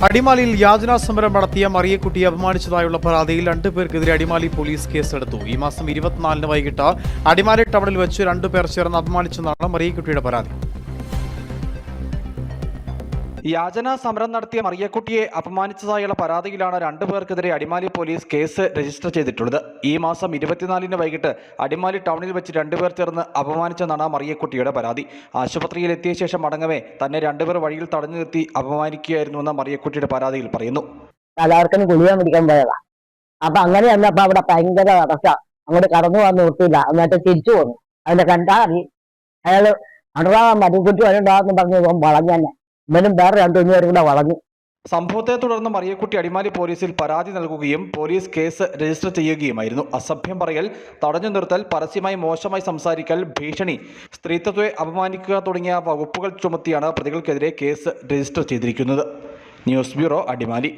അടിമാലിയിൽ യാചനാ സമരം നടത്തിയ മറിയക്കുട്ടിയെ അപമാനിച്ചതായുള്ള പരാതിയിൽ 2 പേർക്കെതിരെ അടിമാലി പോലീസ് കേസെടുത്തു. ഈ മാസം 24-ന് വൈകിട്ട് അടിമാലി ടൗണിൽ വെച്ച് 2 പേർ ചേർന്ന് അപമാനിച്ചെന്നാണ് മറിയക്കുട്ടിയുടെ പരാതി. യാചനാ സമരം നടത്തിയ മറിയക്കുട്ടിയെ അപമാനിച്ചതായുള്ള പരാതിയിലാണ് 2 പേർക്കെതിരെ അടിമാലി പോലീസ് കേസ് രജിസ്റ്റർ ചെയ്തിട്ടുള്ളത്. ഈ മാസം 24-ന് വൈകിട്ട് അടിമാലി ടൗണിൽ വെച്ച് 2 പേർ ചേർന്ന് അപമാനിച്ചെന്നാണ് മറിയക്കുട്ടിയുടെ പരാതി. ആശുപത്രിയിൽ എത്തിയ ശേഷം മടങ്ങവേ തന്നെ 2 പേർ വഴിയിൽ തടഞ്ഞു നിർത്തി അപമാനിക്കുകയായിരുന്നുവെന്ന് മറിയക്കുട്ടിയുടെ പരാതിയിൽ പറയുന്നു. എല്ലാവർക്കും ഗുളിക പിടിക്കാൻ പോയതാ. അപ്പൊ അങ്ങനെ വന്നപ്പോ അവിടെ ഭയങ്കര അവസ്ഥ, അങ്ങോട്ട് കടന്നു വന്ന് നിർത്തിയില്ല. എന്നിട്ട് തിരിച്ചു പോന്നു. അതിന്റെ കണ്ടാൽ അയാള് അടറാൻ മറിയക്കുട്ടി വരണ്ടാന്ന് പറഞ്ഞു വളഞ്ഞു തന്നെ. ഇവനും വേറെ 2 പേരും കൂടെ വളഞ്ഞു. സംഭവത്തെ തുടർന്ന് മറിയക്കുട്ടി അടിമാലി പോലീസിൽ പരാതി നൽകുകയും പോലീസ് കേസ് രജിസ്റ്റർ ചെയ്യുകയുമായിരുന്നു. അസഭ്യം പറയൽ, തടഞ്ഞു നിർത്തൽ, പരസ്യമായി മോശമായി സംസാരിക്കൽ, ഭീഷണി, സ്ത്രീത്വത്തെ അപമാനിക്കുക തുടങ്ങിയ വകുപ്പുകൾ ചുമത്തിയാണ് പ്രതികൾക്കെതിരെ കേസ് രജിസ്റ്റർ ചെയ്തിരിക്കുന്നത്. News bureau, Adimali.